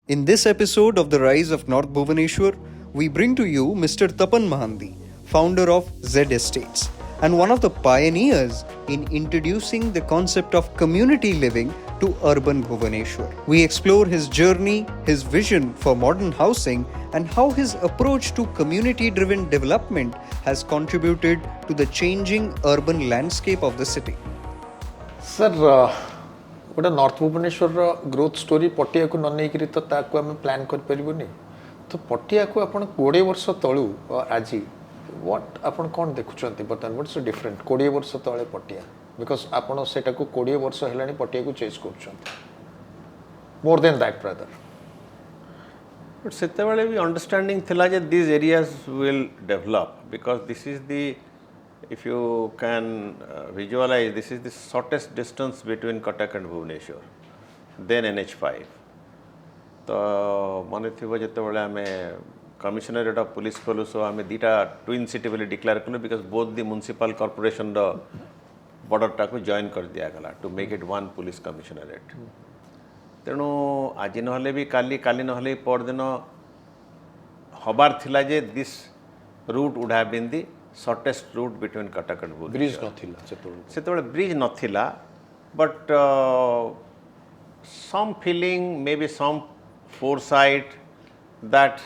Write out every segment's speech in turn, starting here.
In this episode of The Rise of North Bhubaneswar, we bring to you Mr. Tapan Mohanty, founder of Z Estates, and one of the pioneers in introducing the concept of community living to urban Bhubaneswar. We explore his journey, his vision for modern housing, and how his approach to community-driven development has contributed to the changing urban landscape of the city. Sir गोटे north Bhubaneswar growth story पटिया को न नहीं तो ताकू आम plan करें तो पटिया को आप 20 वर्ष तलू आज व्हाट आपन कौन देखुंत बर्तमान व्हाट्स डिफरेंट 20 वर्ष तले पटिया बिकॉज आपन सेटा को 20 वर्ष है पटिया को चेज कर more than that brother But सेतेबेले भी अंडरस्टैंडिंग थिला जे these areas will develop because this is the, if you can visualize, this is the shortest distance between Cuttack and Bhubaneswar, then NH5. तो मन थी जिते आम कमिशनरेट ऑफ पुलिस कलु so आम दीटा ट्विन सिटी बोली डिक्लेयर कलु because both the municipal corporation border touch join कर दिगला to make it one police commissionerate तेणु आज ना भी काली काली ना परदिन हबार थिला जे this route would have been the shortest route between Cuttack and Bhubaneswar bridge नथिला सेतेबेले ब्रिज नथिला but some feeling, maybe some foresight that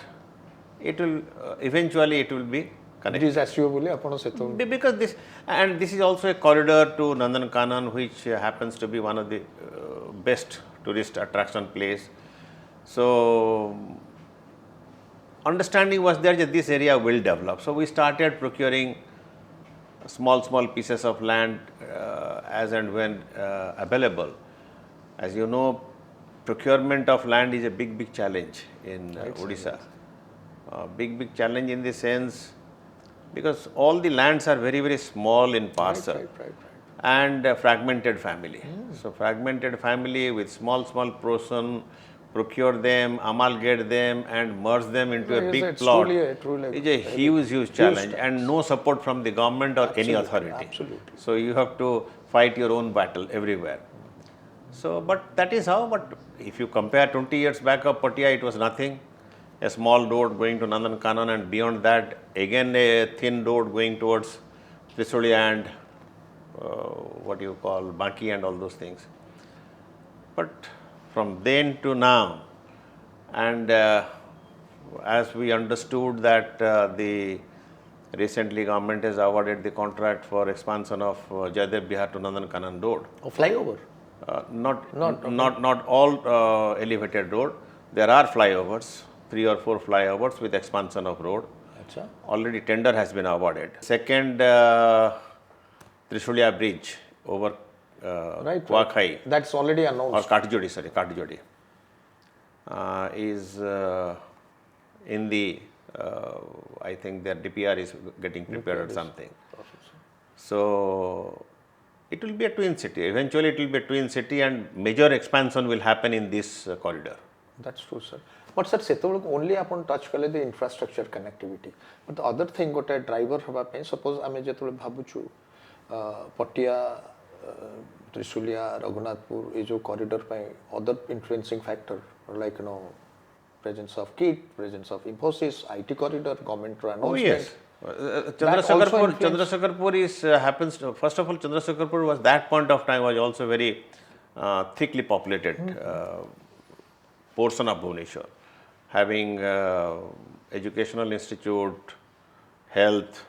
it will eventually it will be connected. Bridge आसीबो बोली आपण से तो Because this, and this is also a corridor to Nandankanan, which happens to be one of the best tourist attraction place. So understanding was there that this area will develop. So we started procuring small pieces of land as and when available. As you know, procurement of land is a big challenge in Odisha. Big challenge in the sense because all the lands are very small in parcel. right. And fragmented family. So fragmented family with small portion, procure them, amalgate them, and merge them into a big it's plot. truly It's a huge challenge, and no support from the government or any authority. Absolutely. So you have to fight your own battle everywhere. So, but that is how. But if you compare 20 years back of Patia, it was nothing. A small road going to Nandankanan, and beyond that, again a thin road going towards Trisulia and what you call Baki and all those things. But from then to now, and as we understood that the recently government has awarded the contract for expansion of Jaidev Bihar to Nandankanan road. Flyover Not all elevated road. There are flyovers, 3 or 4 flyovers with expansion of road. अच्छा Already tender has been awarded. Second, Trisulia bridge over right Kuakhai that's already or announced Katjodi is in the I think their DPR is getting prepared or something. So it will be a twin city. Eventually it will be a twin city and major expansion will happen in this corridor. That's true, sir. But sir, सेतोल only upon touch कले the infrastructure connectivity. But the other thing गोटे driver हवा पे suppose आमे जेतोल भाबुचु पटिया त्रिशूलिया रघुनाथपुर ये जो corridor पे other influencing factor like presence of KIT, presence of Infosys, IT corridor, government announcement. Oh yes. Chandrasekharpur is happens to, first of all, Chandrasekharpur was that point of time was also very thickly populated portion of Bhubaneswar, having educational institute, health,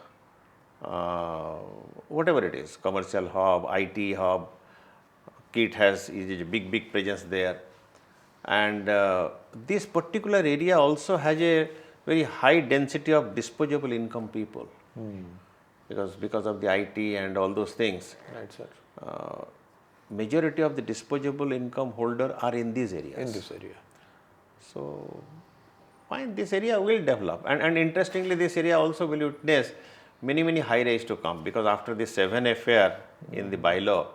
whatever it is, commercial hub, IT hub. KIT is a big presence there, and this particular area also has a very high density of disposable income people because of the IT and all those things. Right, sir. Majority of the disposable income holder are in these areas. In this area. So, fine, this area will develop, and interestingly, this area also will witness many high rise to come because after the 7 affair in the bylaw,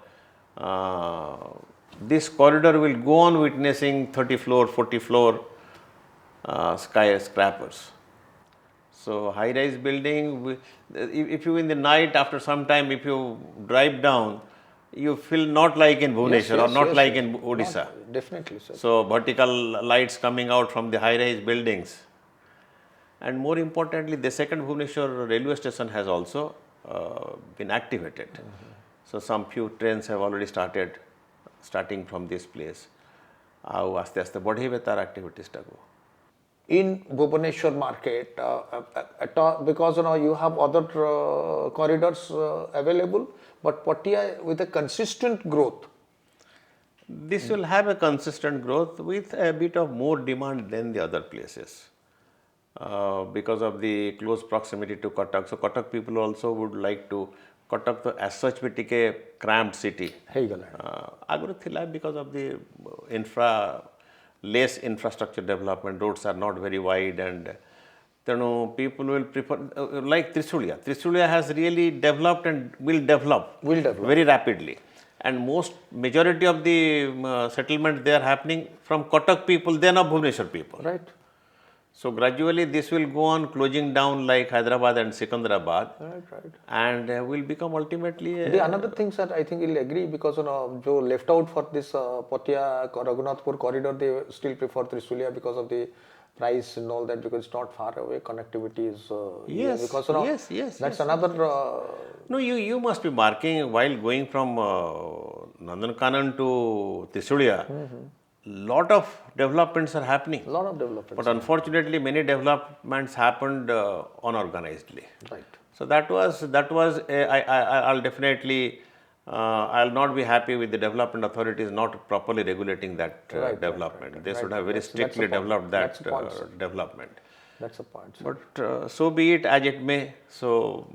this corridor will go on witnessing 30 floor, 40 floor skyscrapers. So high rise building, if you in the night after some time, if you drive down, you feel not like in Bhubaneswar or not like in Not- Odisha. Definitely, sir. So vertical lights coming out from the high-rise buildings. And more importantly, the second Bhubaneswar railway station has also been activated. So some few trains have already starting from this place. ଆଉ ଆସ୍ତେ ଆସ୍ତେ ବଢ଼େଇବେ ତାର ଆକ୍ଟିଭିଟିଜଟାକୁ. In Bhubaneswar market, because you have other corridors available, but Patia with a consistent growth. This will have a consistent growth with a bit of more demand than the other places because of the close proximity to Cuttack. So Cuttack people also would like to. Cuttack to as such be take a cramped city. Agro thila because of the less infrastructure development. Roads are not very wide, and people will prefer like Trisulia. Trisulia has really developed and will develop very rapidly. And majority of the settlement they are happening from Cuttack people, then of Bhubaneswar people. Right. So gradually this will go on closing down like Hyderabad and Secunderabad. Right. And will become ultimately. The another thing, sir, I think you'll agree because jo left out for this Patia Raghunathpur corridor, they still prefer Trisulia because of the price and all that, because it's not far away. Connectivity is Yes, because yes. that's another. No, you must be marking while going from Nandankanan to Trisulia. Lot of developments are happening. Lot of developments. But unfortunately, many developments happened unorganizedly. Right. So that was I'll definitely I'll not be happy with the development authorities not properly regulating that development. Right. They should have very strictly developed that development. That's a point. Sir. But so be it as it may. So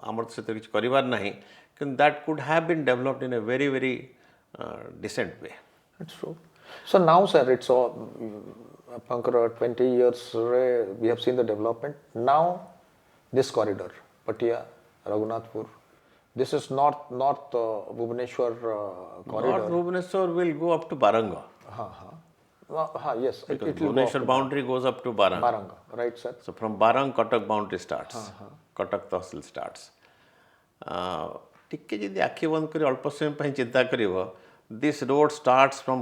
amar se to kichh karibar nahi. That could have been developed in a very, very decent way. That's true. So now, sir, it's all 20 years we have seen the development. Now, this corridor, Patia, Raghunathpur, this is north Bhubaneswar corridor. North Bhubaneswar will go up to Baranga. Yes. Because it will Bhubaneswar boundary goes up to Baranga. Baranga, right, sir? So from Barang, Cuttack boundary starts. Cuttack Tahsil starts. ଟିକେ ଯଦି ଆଖି ବନ୍ଦ କରି ଅଳ୍ପ ସମୟ ପାଇଁ ଚିନ୍ତା କରିବ, this road starts from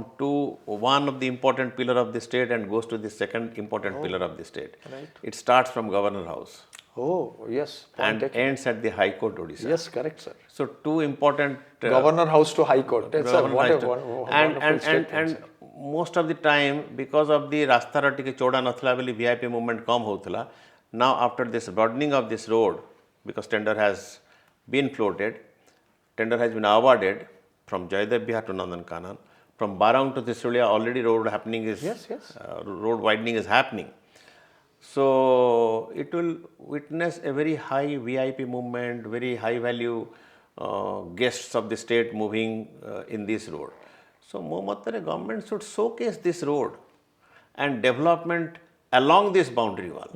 one of the important pillar of the state and goes to the second important pillar of the state. Right. It starts from Governor House. Oh, yes. And ends at the High Court, Odisha. Yes, correct, sir. So two important Governor House to High Court. Yes, sir. And most of the time, because of the rastara tike choda nathla beli VIP movement kam houtla. Now after this broadening of this road, because tender has been floated, tender has been awarded from Jaydev Bihar to Nandankanan, from Barang to Trisulia already road happening is road widening is happening. So it will witness a very high VIP movement, very high value guests of the state moving in this road. So Mohammad government should showcase this road, and development along this boundary wall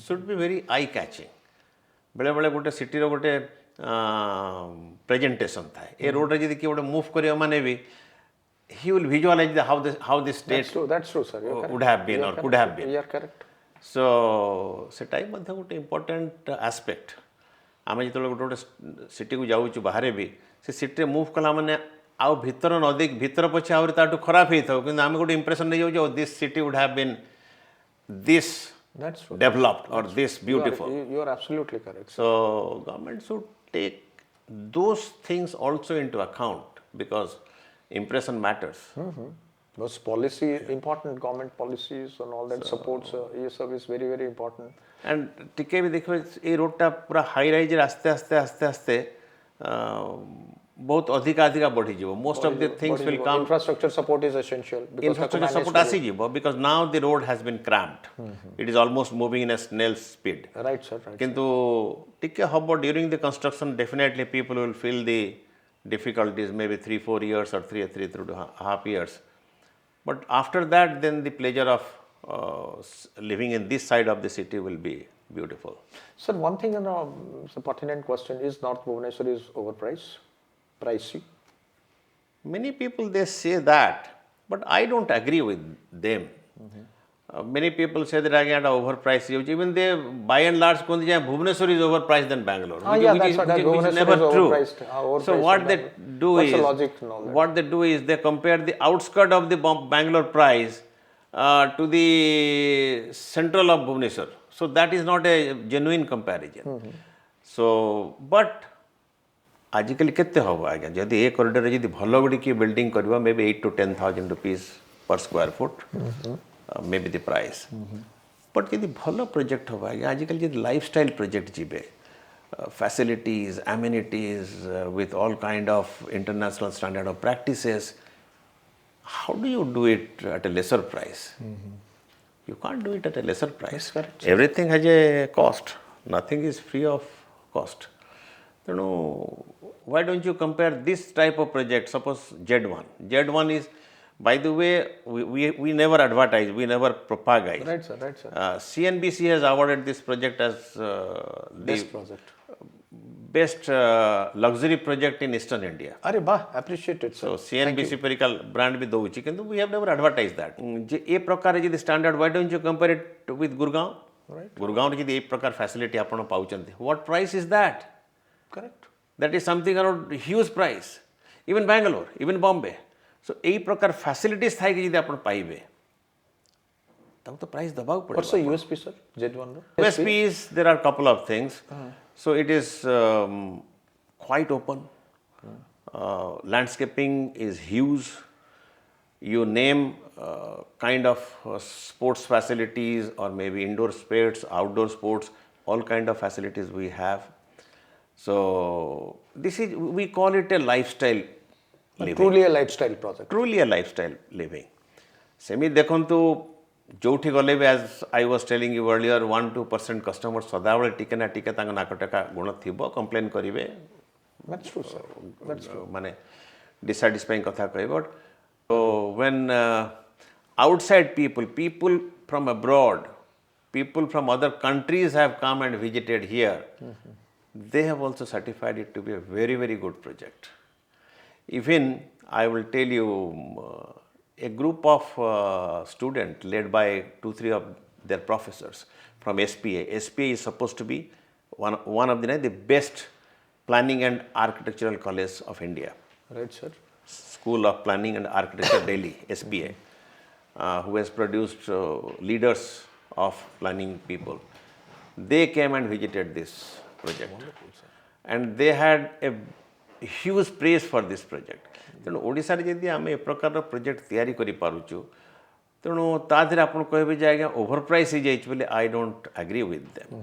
should be very eye catching. बेले बेले गोटे city रो गोटे presentation था ए road रे जदी कि गोटे move करियो माने भी he will visualize how the state that's true sir would have been or could have been. You are correct. So सेटा ही मध्य गोटे इम्पोर्टेंट एस्पेक्ट आमे जेतले गोटे गोटे सिटी को जाउछु बाहरे भी से सिटी रे मूव कला माने आउ भीतर नदी भीतर पछे आउर ताटू खराब हेई थाउ किंतु आमे गोटे इंप्रेशन नै जाउ this city would have been this That's true. developed or this beautiful. You are absolutely correct. So government should take those things also into account because impression matters. Those policy, important government policies and all that supports e-service very, very important. And टिके भी देखो ये road टा पूरा high rise आस्ते बहुत अधिका बढ़ी जीवो. Most of the things will come. Infrastructure support is essential. Infrastructure support आसी जीवो because now the road has been cramped. It is almost moving in a snail's speed. Right, sir. Right. किंतु टिके हबो during the construction definitely people will feel the difficulties maybe 3-4 years or 3.5 years. But after that, then the pleasure of living in this side of the city will be beautiful. Sir, one thing, it's a pertinent question, is North Bhubaneswar is overpriced, pricey? Many people, they say that, but I don't agree with them. many people say that again overpriced. Even they by and large Bhubaneswar is overpriced than Bangalore, which is never true. So what they do What's the is logic in all that? what they do is they compare the outskirt of the Bangalore price to the central of Bhubaneswar. So that is not a genuine comparison. So but आजिकल केते हम आज्ञा जदि ए corridor जदि भल गुड़ी की building करवा may be 8 to 10,000 rupees per square foot may be the price but जदि भल प्रोजेक्ट हम आज्ञा आजिकल जदि लाइफस्टाइल प्रोजेक्ट जीवे facilities amenities with all kind of international standard of practices, how do you do it at a lesser price? You can't do it at a lesser price. Everything has a cost, nothing is free of cost. You know, why don't you compare this type of project? Suppose Z1 is, by the way, we never advertise, we never propagate. Right, sir. CNBC has awarded this project as best luxury project in Eastern India. अरे वाह, appreciate it, sir. So CNBC परिकल brand भी दौची, किंतु we have never advertised that. जे ए प्रकार जे standard, why don't you compare it with Gurgaon? Right. Gurgaon रे जे ए प्रकार facility आपण पाउचंती. What price is that? Correct. That is something around huge price. Even Bangalore, even Bombay. So ए प्रकार facilities Thai कि जे आपण पाइबे. तब तो price दबाव पड़ेगा. What's the USP, sir? Z1 row? USP is there are couple of things. So it is quite open. Landscaping is huge. You name kind of sports facilities or maybe indoor sports, outdoor sports, all kind of facilities we have. So this is, we call it a lifestyle living. Truly a lifestyle project. Truly a lifestyle living. Semi देखंतु जोठी गले भी, as I was telling you earlier, 1-2% customers सदाबले टिके ना टिके तांग नाकटका गुण थिबो, complain करिवे. That's true, sir. That's true. माने dissatisfying कथा कहि, but so when outside people from abroad, people from other countries have come and visited here, they have also certified it to be a very, very good project. Even I will tell you, a group of students led by 2-3 of their professors from SPA. SPA is supposed to be one of the best planning and architectural college of India. Right, sir. School of Planning and Architecture, Delhi, SPA, who has produced leaders of planning people. They came and visited this project. Wonderful, sir. And they had a huge praise for this project. तेणु ओडिशा रे जदि आमे ए प्रकार project तैयारी करि पारुछु, तेणु ता देर आपण कहबे जे आज्ञा ओवर प्राइस ही जाइछ बोले I don't agree with them.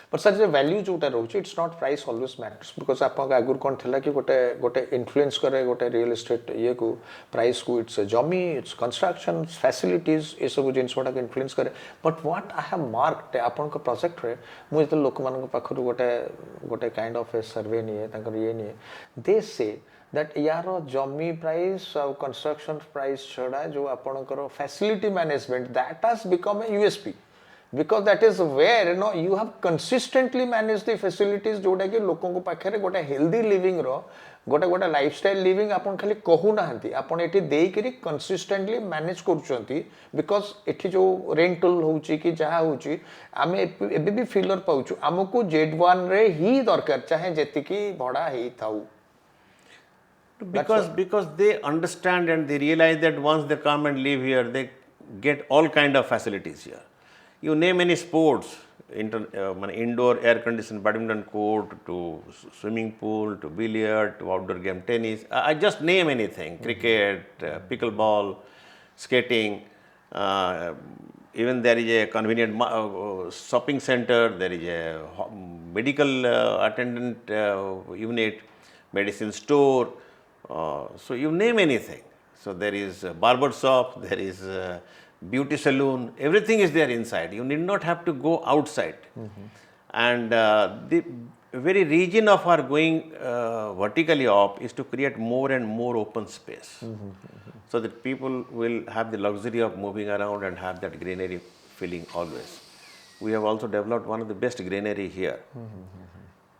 But sir, the value जोटा रहउछि, it's not price always matters, because आपन आगुर कोन थला कि गोटे इन्फ्लुएंस करे गोटे रियल एस्टेट ये को प्राइस को, इट्स जमी, इट्स कंस्ट्रक्शन फैसिलिटीज, ए सब जिंस वाटा के इन्फ्लुएंस करे. But what I have marked आपन को प्रोजेक्ट रे मु जे लोक मान को पाखरु गोटे काइंड ऑफ ए सर्वे निये तांकर ये निये, दे से that यार जमी प्राइस और कंस्ट्रक्शन प्राइस छड़ा जो आपन को facility management, that has become a USP. Because that is where you have consistently managed the facilities जोटा कि लोगों को पाखे गोटे healthy living रो गोटे lifestyle living आपन खाली कहू नाहंती, आपन एठी देई करी consistently manage करूचंती. because एठी जो rental होउची कि जहा होउची आमे एबे भी फीलर पाउछु, हमकु Z1 रे ही दरकार चाहे जेतिकी भड़ा हेई थाउ. Because they understand and they realize that once they come and live here, they get all kind of facilities here. You name any sports, indoor air-conditioned badminton court, to swimming pool, to billiard, to outdoor game tennis. I just name anything, cricket, pickleball, skating. Even there is a convenient shopping center, there is a medical attendant unit, medicine store. So you name anything. So there is a barber shop, there is a beauty salon, everything is there inside. You need not have to go outside. And the very region of our going vertically up is to create more and more open space. So that people will have the luxury of moving around and have that greenery feeling always. We have also developed one of the best greenery here.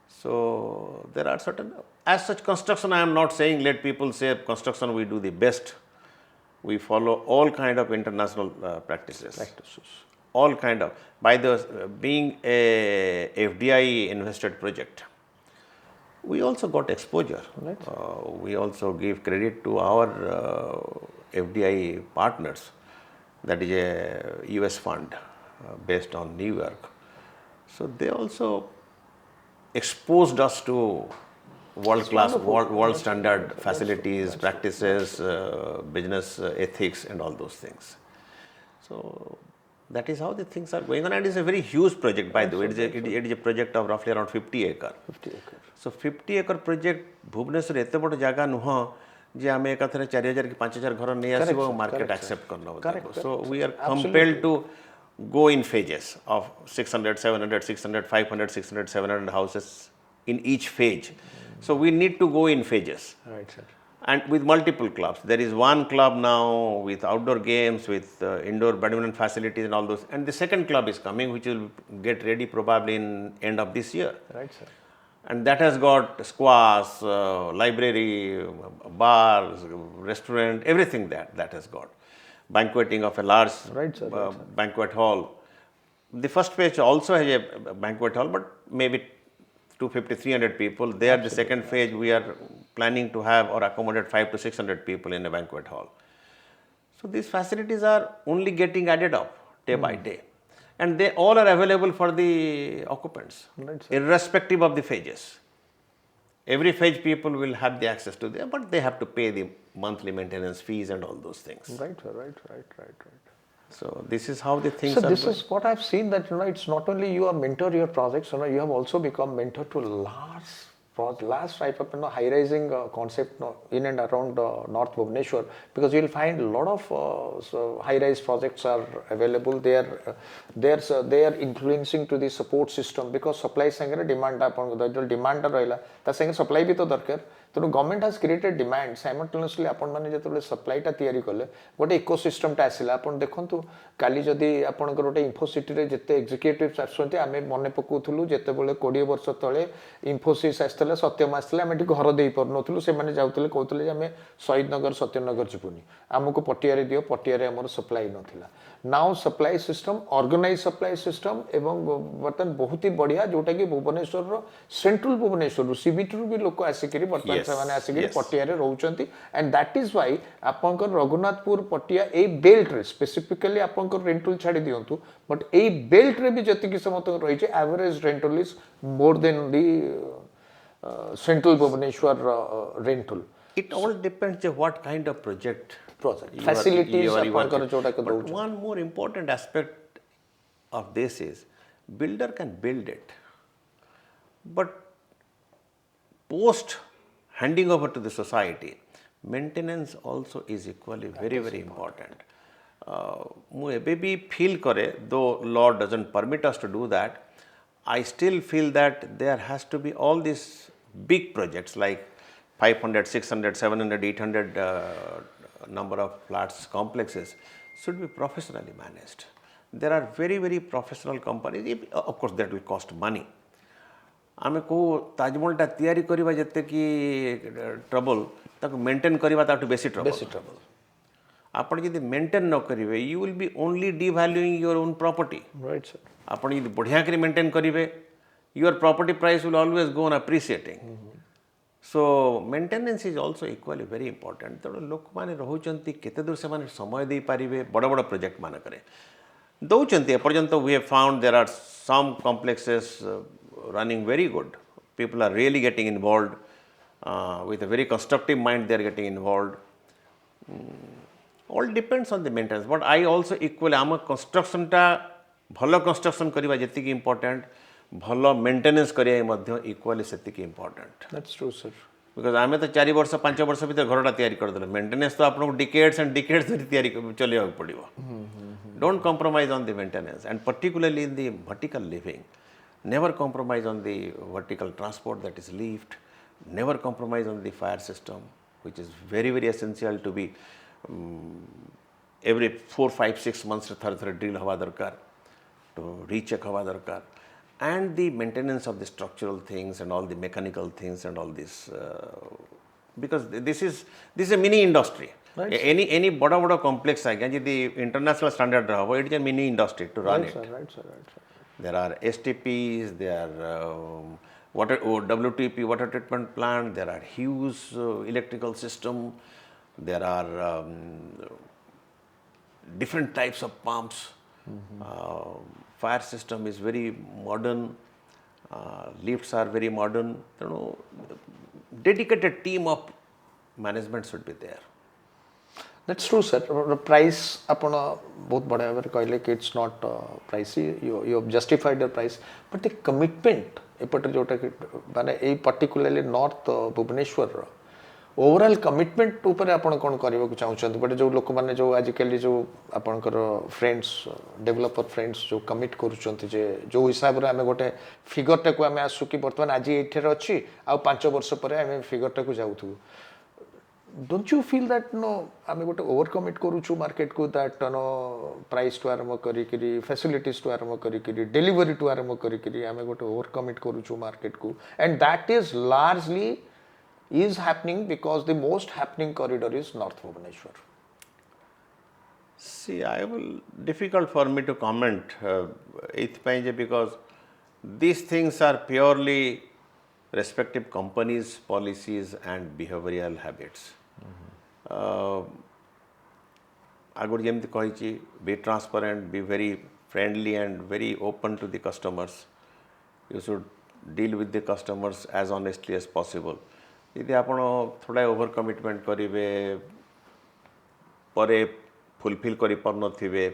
So there are certain, as such construction, I am not saying let people say construction we do the best. We follow all kind of international practices. All kind of, by the being a FDI invested project, we also got exposure. Right. We also give credit to our FDI partners. That is a US fund based on New York. So they also exposed us to world-class, world standard facilities, practices, business ethics and all those things. So that is how the things are going on, and it's a very huge project, by the way. It is a project of roughly around 50 acre. 50 acre. So 50 acre project, Bhubaneswar एते बड़ जगह नुह जे आमे एकाथरे 4000 कि 5000 घर नहीं आसीबो market accept करना होता. So we are compelled to go in phases of 600, 700, 600, 500, 600, 700 houses in each phase. So we need to go in phases. Right, sir. And with multiple clubs. There is one club now with outdoor games, with indoor badminton facilities and all those. And the second club is coming, which will get ready probably in end of this year. Right, sir. And that has got squash, library, bars, restaurant, everything that has got. Banqueting of a large banquet hall. The first phase also has a banquet hall, but maybe 250, 300 people. There, the second phase, we are planning to have or accommodate 500 to 600 people in a banquet hall. So these facilities are only getting added up day by day. And they all are available for the occupants, irrespective of the phases. Every phase people will have the access to them, but they have to pay the monthly maintenance fees and all those things. Right. So this is how the things so are. So this is what I've seen, that it's not only you are mentor your projects, you have also become mentor to large type of high-rising concept in and around North Bhubaneswar, because you will find a lot of high-rise projects are available. They are influencing to the support system, because supply sangre demand demand rahila ta sangre supply bhi to darkar. So government has created demand simultaneously. आपण माने जतले supply टा तयारी करले गोटे ecosystem टा आसिला. आपण देखंतु काली जदी आपनकर गोटे इन्फोसिटी रे जते एग्जीक्यूटिव्स आसुंते आमे मने पकुथुलु जते बेले 20 वर्ष तळे इन्फोसिस आस्तले सत्यम आस्तले आमे घर देई परनथुलु. से माने जाउतले कहउतले जे आमे शहीद नगर सत्यनगर जिपुनी हमको पटिया रे दियो. पटिया रे हमर सप्लाई नथिला. Now supply system, organize supply system एवं बर्तन बहुत ही बढ़िया, जोटा कि भुवनेश्वर रो सेंट्रल भुवनेश्वर सीबीटी रू भी लोक आसिकरी बर्तन से आसिकरी पटिया रे रहउचंती. एंड दैट इज व्हाई आपनकर रघुनाथपुर पटिया ए बेल्ट रे स्पेसिफिकली आपनकर रेंटल छाडी दियंतु, बट ए बेल्ट रे भी जति कि समत रही छे average rental is more than the central Bhubaneswar rental. It all depends on what kind of project. Facilities but one more important aspect of this is builder can build it, but post handing over to the society, maintenance also is equally very important. Mu ebe bhi feel kare, though law doesn't permit us to do that, I still feel that there has to be all these big projects like 500, 600, 700, 800 number of flats complexes should be professionally managed. There are very professional companies. Of course that will cost money. आमे को ताजमहल टा तैयारी करिबा जते कि trouble ताको maintain करिबा ताटू बेसी ट्रबल. आपण यदि मेंटेन न करिवे, you will be only devaluing your own property. Right, sir. आपण यदि बढ़िया करी मेंटेन करिवे, your property price will always go on appreciating. So maintenance is also equally very important. तो लोक माने रहउचंती केते दूर से माने समय दे पारिबे बड़ प्रोजेक्ट माने करे दउचंती. पर्यंत we have found there are some complexes running very good. People are really getting involved with a very constructive mind. They are getting involved. All depends on the maintenance. But I also equally am construction टा भलो construction करिबा जति कि important, भलो maintenance करिया मध्य equally सेतिकी important. That's true sir. Because आमे तो 4 वर्ष 5 वर्ष भीतर घरटा तैयारी कर देले. मेंटेनेंस तो आपन डिकेड्स एंड डिकेड्स धरि तैयारी चलिया पड़िबो. Don't compromise on the maintenance, and particularly in the vertical living. Never compromise on the vertical transport, that is lift. Never compromise on the fire system, which is very essential to be every 4, 5, 6 months थर drill हवा दरकार, तो recheck हवा दरकार. And the maintenance of the structural things and all the mechanical things and all this, because this is a mini industry. any bada complex आज्ञा जदि international standard रहा it is a mini industry to run it. Right, sir. There are STPs, there are WTP water treatment plant, there are huge electrical system, there are different types of pumps. Fire system is very modern, lifts are very modern. Dedicated team of management should be there. That's true, sir. The price apna bahut bada भाव कहले कि it's not pricey. You have justified the price, but the commitment एपटे जोटा कि माने ए particularly north Bhubaneswar overall commitment ऊपर आपण कोन करबा को चाहउछन बट जो लोक माने जो आजिकली जो आपनकर फ्रेंड्स डेवलपर फ्रेंड्स जो कमिट करूछन जे जो हिसाब रे हमें गोटे फिगर टा को हमें आसु कि वर्तमान आज एठेर अछि आ 5 वर्ष परे हमें फिगर टा को जाउथु don't you feel that no आमे गोटे ओवर कमिट करूछु मार्केट को दैट नो प्राइस टू आरंभ करी करी फैसिलिटीज टू आरंभ करी करी डिलीवरी टू आरंभ करी करी आमे गोटे ओवर कमिट करूछु मार्केट को and that is largely is happening because the most happening corridor is North Bhubaneswar. See, I will difficult for me to comment because these things are purely respective companies' policies and behavioral habits. Agur jemti kahichi, be transparent, be very friendly and very open to the customers. You should deal with the customers as honestly as possible. यदि आपण थोड़ा over commitment करेंगे परे fulfil करि पारनथिबे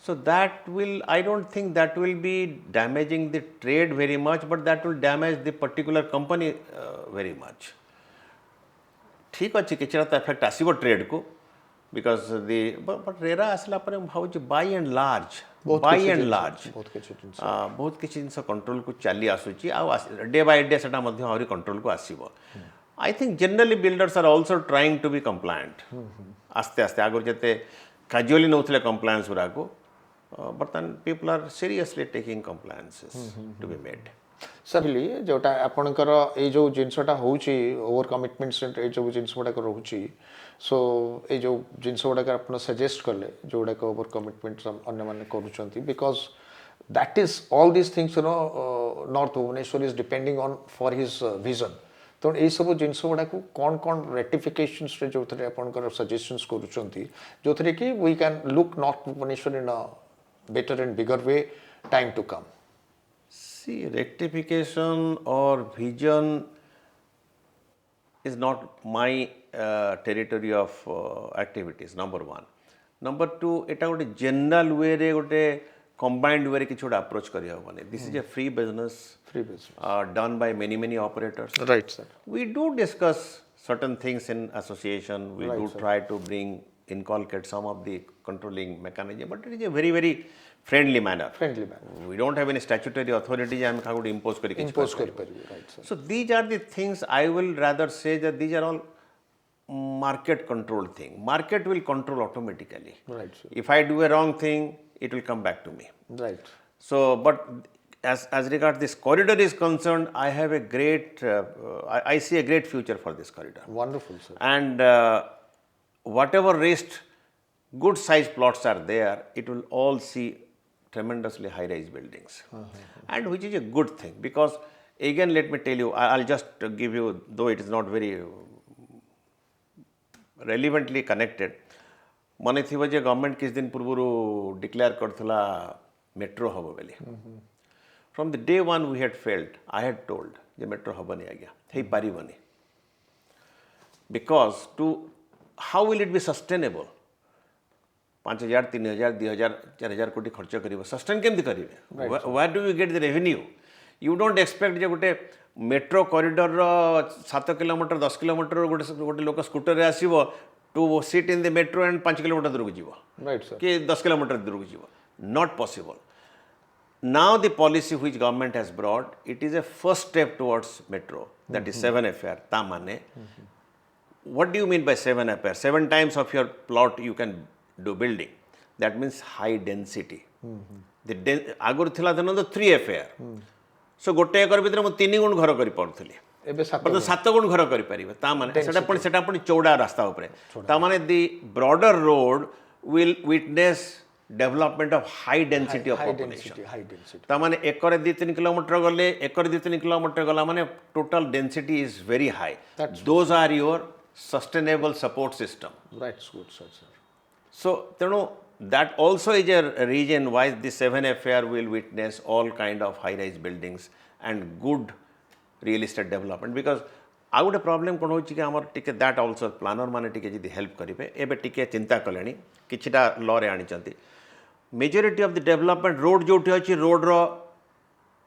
so that will I don't think that will be damaging the trade very much but that will damage the particular company very much ठीक अछि किछरा त effect आसीबो trade को because the but रेरा आसला पर भाउ by and large बहुत किछि जिंस control को चली आसुची आ डे बाय डे सेटा मध्ये हरि कंट्रोल को आसीबो I think generally builders are also trying to be compliant. आस्ते आस्ते आगर जते casually नउथले compliance गुरा को but then people are seriously taking compliances to be made. सरली जोटा आपनकर ए जो जिंसटा होउची ओवर कमिटमेंट से ए जो जिंसटा को रहउची सो ए जो जिंसटा का आपन सजेस्ट करले जोडा को ओवर कमिटमेंट अन्य माने करूचंती because that is all these things North Bhubaneswar is depending on for his vision. तो ये सब जिनस गुड़ा को कौन रेटिफिकेशंस रे जो थरे आपनकर सजेशंस करूचंती जो थरे कि we can look north Bhubaneswar in a better and bigger way time to come see rectification or vision is not my territory of activities number 1 number 2 एटा गोटे जनरल वे रे गोटे combined way किछ approach करि होबने this is a free business done by many operators right sir we do discuss certain things in association we do try to inculcate some of the controlling mechanism but it is a very friendly manner we don't have any statutory authority am ka go impose kari right sir so these are the things I will rather say that these are all market control thing market will control automatically right sir if I do a wrong thing it will come back to me right so but as regards this corridor is concerned I have a great I see a great future for this corridor wonderful sir and whatever rest good size plots are there it will all see tremendously high rise buildings and which is a good thing because again let me tell you I'll just give you though it is not very relevantly connected मने थिबो जे government किस दिन पूर्व declare करथला metro हबो बेली from the day 1 we had failed I had told जे metro हबनी आ गया थई पारिबनी because to how will it be sustainable 5000 3000 2000 4000 कोटी खर्च करिवो सस्टेन केमति करिवे where do you get the revenue you don't expect जे गोटे मेट्रो कॉरिडोर रो 7 किलोमीटर 10 किलोमीटर गोटे लोक स्कूटर रे आसीबो to sit in the metro and 5 kilometer दूर को जीवो right sir कि 10 kilometer दूर को जीवो not possible now the policy which government has brought it is a first step towards metro that is 7FR ta mane what do you mean by 7FR 7 times of your plot you can do building that means high density the agur thila dano the 3FR so gotte ekar bhitere mo 3 गुण घर करि पड़थली ଏବେ ବର୍ତ୍ତମାନ 7 ଗୁଣ ଘର କରିପାରିବେ ତା ମାନେ ସେଟା ପୁଣି ଚଉଡ଼ା ରାସ୍ତା ଉପରେ ତା ମାନେ the broader road will witness development of high density of population. high density. ତା ମାନେ एकरे 2-3 किलोमीटर गले एकरे 2-3 किलोमीटर गला माने total density is very high. Those are your sustainable support system. That's good, sir. So teno that also is a reason why the 7FAR will witness all kind of high rise buildings and good real estate development because ଆଉ ଗୋଟେ problem କ'ଣ ହେଉଛି କି ଆମର ଟିକେ that also planner ମାନେ ଟିକେ ଯଦି ହେଲ୍ପ କରିବେ ଏବେ ଟିକେ ଚିନ୍ତା କଲେଣି କିଛିଟା ଲରେ ଆଣିଛନ୍ତି majority of the development road ଯେଉଁଠି ଅଛି ରୋଡ଼ର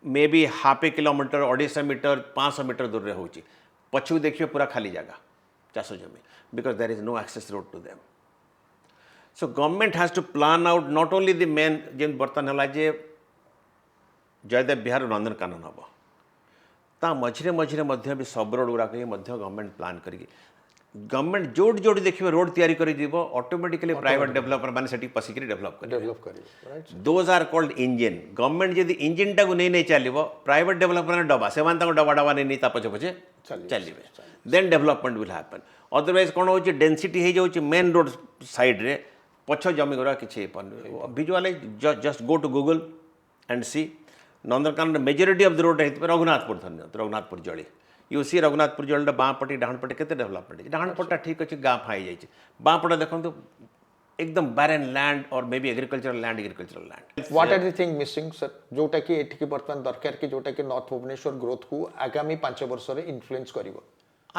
maybe 0.5 kilometre 250 metre 500 metre ଦୂରରେ ହେଉଛି ପଛକୁ ଦେଖିବେ ପୁରା ଖାଲି ଜାଗା ଚାଷ ଜମି because there is no access road to them so government has to plan out not only the main ଯେମିତି ବର୍ତ୍ତମାନ ହେଲା ଯେ ଜୟଦେବ ବିହାର ନନ୍ଦନକାନନ ହେବ ତା ମଝିରେ ମଝିରେ ମଧ୍ୟ ବି ସବ୍ ରୋଡ଼ ଗୁଡ଼ାକ ହିଁ ମଧ୍ୟ ଗଭର୍ଣ୍ଣମେଣ୍ଟ ପ୍ଲାନ୍ କରିକି ଗଭର୍ଣ୍ଣମେଣ୍ଟ ଯୋଉଠି ଦେଖିବେ ରୋଡ଼ ତିଆରି କରିଯିବ ଅଟୋମେଟିକାଲି ପ୍ରାଇଭେଟ୍ ଡେଭଲପର ମାନେ ସେଠି ପଶିକିରି ଡେଭଲପ୍ କରିବେ those R called engine government ଯଦି ଇଞ୍ଜିନ୍ଟାକୁ ନେଇ ଚାଲିବ ପ୍ରାଇଭେଟ୍ ଡେଭଲପର ମାନେ ଡବା ସେମାନେ ତାଙ୍କ ଡବା ନେଇ ତା ପଛେ ଚାଲିବେ ଦେନ୍ ଡେଭଲପମେଣ୍ଟ ୱିଲ୍ ହାପେନ୍ ଅଦରୱାଇଜ୍ କ'ଣ ହେଉଛି ଡେନ୍ସିଟି ହେଇଯାଉଛି ମେନ୍ ରୋଡ଼ ସାଇଡ଼୍ରେ ପଛ ଜମି ଗୁଡ଼ା କିଛି ହେଇପାରୁନି visualise just go to Google and see Nandankanan majority of the road है रघुनाथपुर धन्य रघुनाथपुर जली यू सी रघुनाथपुर जल बाँ पटे डाण पटे के डेवलपमेंट डाण पटा ठीक अच्छे गाँ फाई जाइए बाँ पटा देखो एकदम बैरन लैंड और maybe agricultural land what are the thing missing sir जोटा कि एठी वर्तमान दरकार कि जोटा कि नॉर्थ भुवनेश्वर ग्रोथ को आगामी 5 वर्ष रे इन्फ्लुएंस करिवो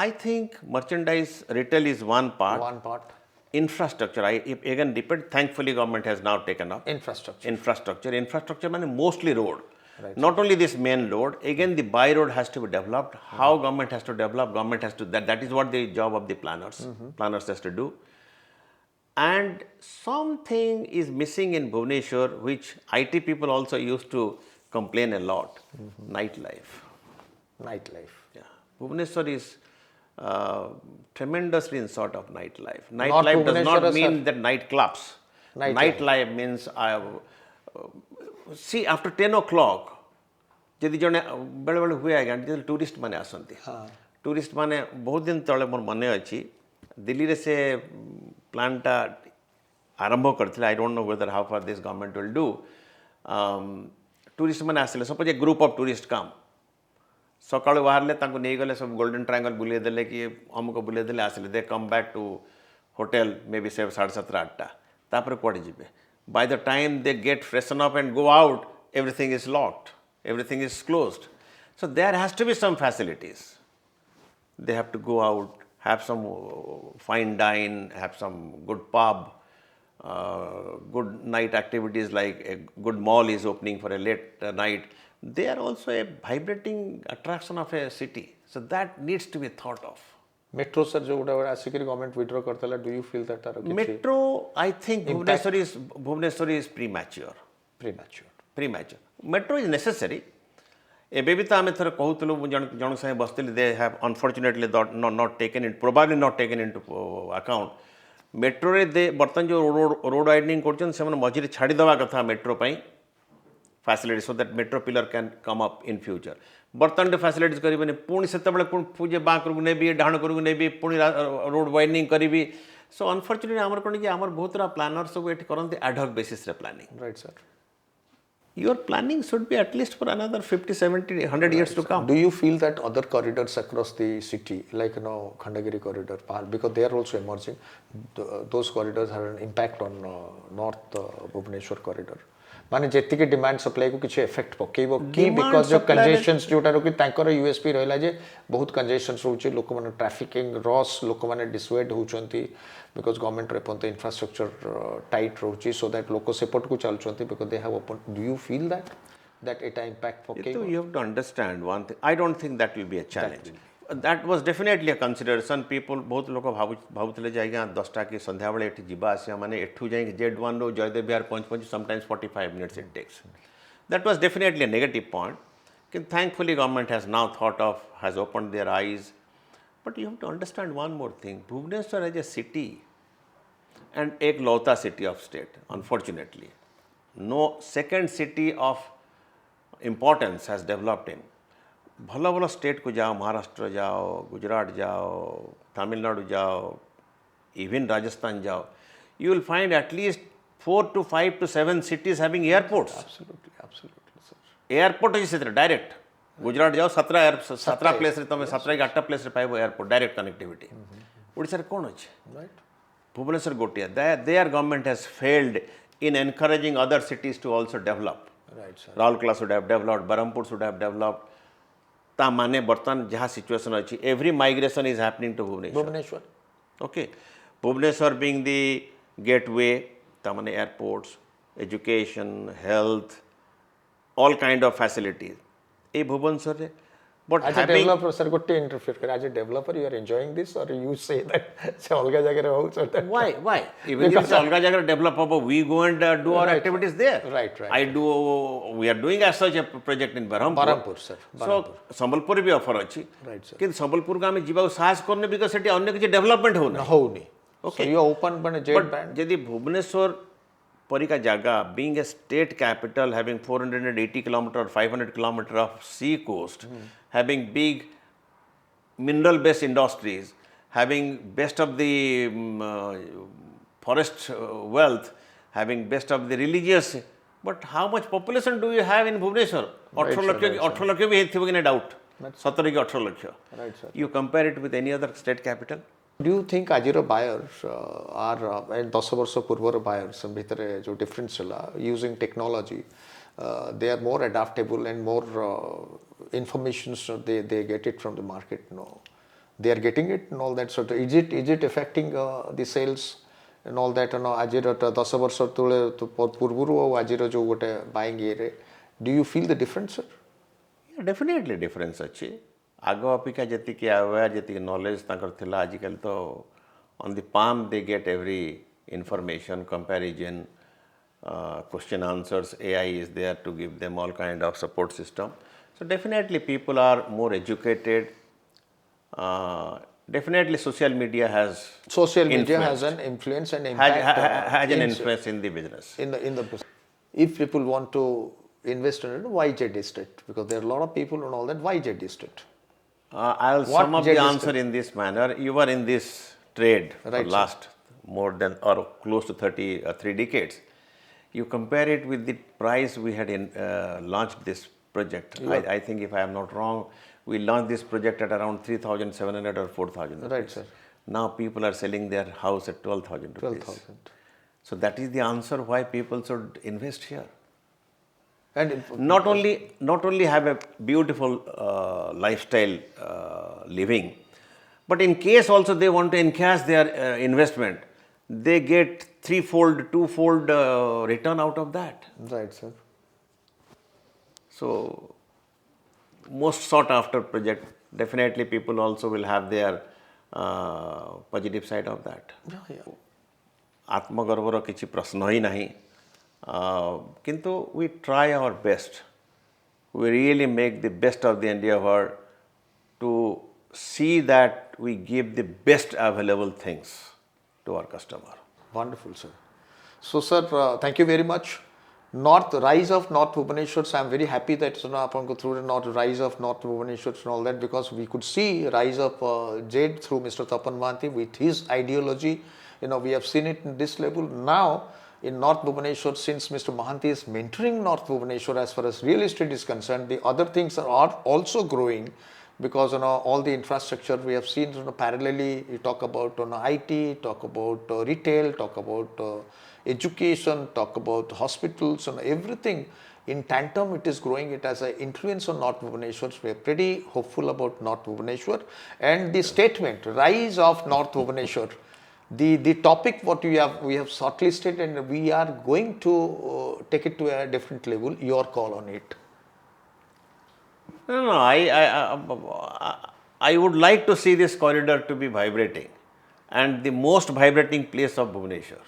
I think merchandise retail is one part infrastructure I again repeat thankfully government has now taken up infrastructure means mostly road right. Not only this main road again the by road has to be developed how government has to develop government has to that is what the job of the planners has to do and something is missing in Bhubaneswar which IT people also used to complain a lot nightlife yeah Bhubaneswar is tremendously in sort of nightlife. Nightlife does not mean that nightclubs. Nightlife means see after 10 o'clock जदि जने बेले बेले हुए आज्ञा जो tourist माने आसंती tourist माने बहुत दिन तले मोर मने अछि दिल्ली रे से प्लांटा आरंभ करथिले I don't know whether how far this government will do tourist माने आसले suppose a group of tourist come सकाळ बाहरले तांको नै गले सब गोल्डन ट्रायंगल बुले देले कि अमुक बुले देले आसले they come back to hotel maybe 7:30 8टा तापर कोड जिबे by the time they get freshen up and go out everything is locked everything is closed so there has to be some facilities they have to go out have some fine dine have some good pub good night activities like a good mall is opening for a late night they are also a vibrating attraction of a city so that needs to be thought of metro sir jo uda asikiri government withdraw kartala do you feel that metro I think Bhubaneswar is premature metro is necessary ଏବେ ବି ତ ଆମେ ଥରେ କହୁଥିଲୁ ମୁଁ ଜଣଙ୍କ ସାଙ୍ଗେ ବସିଥିଲି they have unfortunately not taken in probably not taken in to account ମେଟ୍ରୋରେ ଦେ ବର୍ତ୍ତମାନ ଯେଉଁ ରୋଡ଼ ୱାଇଡନିଂ କରୁଛନ୍ତି ସେମାନେ ମଝିରେ ଛାଡ଼ିଦେବା କଥା ମେଟ୍ରୋ ପାଇଁ facility so that metro pillar can come up in future ବର୍ତ୍ତମାନ ଫ୍ୟାସିଲିଟିଜ୍ କରିବେନି ପୁଣି ସେତେବେଳେ ପୁଣି ବାଁ କରକୁ ନେବି ଡାହାଣ କରକୁ ନେବି ପୁଣି ରୋଡ଼ ୱାଇଡନିଂ କରିବି ସୋ ଅନଫର୍ଚୁନେଟଲି ଆମର କ'ଣ କି ଆମର ବହୁତ ସାରା ପ୍ଲାନର ସବୁ ଏଠି କରନ୍ତି ଆଡହକ୍ ବେସିସ୍ରେ planning right sir your planning should be at least for another 50, 70, 100 years to come. Do you feel that other corridors across the city, like Khandagiri corridor, because they are also emerging, those corridors have an impact on North Bhubaneswar corridor? माने जेति के demand supply को किछ effect पकेइबो कि because जो congestions जोटा रोकि तांकर यूएसपी रहला जे बहुत कंजेशंस होउची लोक माने ट्रैफिकिंग रॉस लोक माने डिसवेड होउचंती बिकॉज़ गवर्नमेंट रेपंत इंफ्रास्ट्रक्चर टाइट रोची सो दैट लोक सेपट को चलचंती because they have open do you feel that it impact पकेइबो you have to understand one thing I don't think that will be a challenge that was definitely a consideration people बहुत लोक भाबुतले जाइगा 10टा की संध्या बेले एठी जिबा आसिया माने एठू जाई Z1 रो जयदेव बिहार पहुंच sometimes 45 minutes it takes that was definitely a negative point but thankfully government has now has opened their eyes but you have to understand one more thing Bhubaneswar as a city and ek lota city of state unfortunately no second city of importance has developed in भल भल state को जाओ, महाराष्ट्र जाओ, गुजरात जाओ, तमिलनाडु जाओ, even Rajasthan जाओ, you will find at least 4 to 5 to 7 cities having airports. absolutely sir. Airport अच्छी से डायरेक्ट गुजरात जाओ 17 प्लेस रे तुम 17 कि 8 प्लेस रे पाइबो एयरपोर्ट डायरेक्ट कनेक्टिविटी ओडिसा रे कोन अछि Right. Bhubaneswar Gotiya their government has failed in encouraging other cities to also develop. Right, sir. Raulkela should have developed, Berhampur should have developed. ता माने बर्तमान जहाँ सिचुएशन अच्छी every migration is happening to Bhubaneswar. Bhubaneswar. Okay, Bhubaneswar being the gateway, ता माने airports, education, health, all kind of facilities. ए भुवनेश्वर रे but As a having developer, sir, got to interfere. As a developer, you are enjoying this, or you say that say all jagah ho, so that why even if it's alga jagar develop hobo, we go and do our activities there. Right. We are doing as such a project in Berhampur. sir. So Sambalpur भी offer अच्छी Right, sir. किंतु संबलपुर का हमें जीवा साहस करने because सेठी अन्य किसी development हो ना Houni. Okay. So you are open but a jet but band. यदि भुवनेश्वर परी का जगह being a state capital having 480 km or 500 km of sea coast, having big mineral based industries, having best of the forest wealth, having best of the religious, but how much population do you have in Bhubaneswar? 18 lakh भी हेथिबो कि doubt 17 कि 18 lakh. Right, sir. You compare it with any other state capital? Do you think Ajiro buyers are and 10 ବର୍ଷ ପୂର୍ବର buyers ଭିତରେ जो difference ହେଲା using technology, they are more adaptable and more information so they get it from the market. No, they are getting it and all that sort of. Is it affecting the sales and all that? No, Ajiro 10 ବର୍ଷ ପୂର୍ବରୁ ଆଉ ଆଜିର जो ଗୋଟେ buying ଇଏରେ, do you feel the difference, sir? Yeah, definitely difference अच्छी आगो अपिका जति की अवेयर जति नॉलेज ताकर थिला आजिकल तो on the palm they get every information comparison question answers AI is there to give them all kind of support system so definitely people are more educated definitely social media has an influence and impact has an influence in the business in the if people want to invest in YZ district because there are a lot of people and all that YZ district. I'll sum up the answer in this manner. You were in this trade for last more than or close to 3 decades. You compare it with the price we had launched this project. Yeah. I think if I am not wrong, we launched this project at around 3,700 or 4,000. Right, sir. Now people are selling their house at 12,000 rupees. 12,000. So that is the answer why people should invest here. And not only have a beautiful lifestyle living, but in case also they want to encash their investment, they get threefold, twofold return out of that. Right, sir. So most sought after project, definitely people also will have their positive side of that. Yeah. आत्मगर्वर किसी प्रश्न ही नहीं किंतु we try our best. We really make the best of the endeavor to see that we give the best available things to our customer. Wonderful, sir. So, sir, thank you very much. Rise of North Bhubaneswar. So I am very happy that upon go through the rise of North Bhubaneswar and all that because we could see rise of Jade through Mr. Tapan Mohanty with his ideology. We have seen it in this level now. In North Bhubaneswar, since Mr. Mohanty is mentoring North Bhubaneswar as far as real estate is concerned, the other things are also growing because all the infrastructure we have seen parallelly. You talk about IT, talk about retail, talk about education, talk about hospitals and everything. In tandem, it is growing. It has an influence on North Bhubaneswar. We are pretty hopeful about North Bhubaneswar and the statement rise of North Bhubaneswar. The topic what we have shortlisted and we are going to take it to a different level. Your call on it. No. I would like to see this corridor to be vibrating, and the most vibrating place of Bhubaneswar.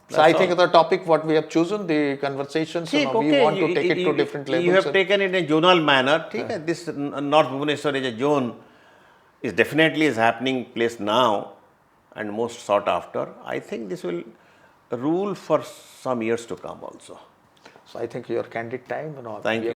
So I think the topic what we have chosen, the conversations, we want to take it to different levels. You have taken it in a zonal manner. This North Bhubaneswar is a zone. Is definitely is happening place now and most sought after. I think this will rule for some years to come also. So I think your candid time and all. Thank you.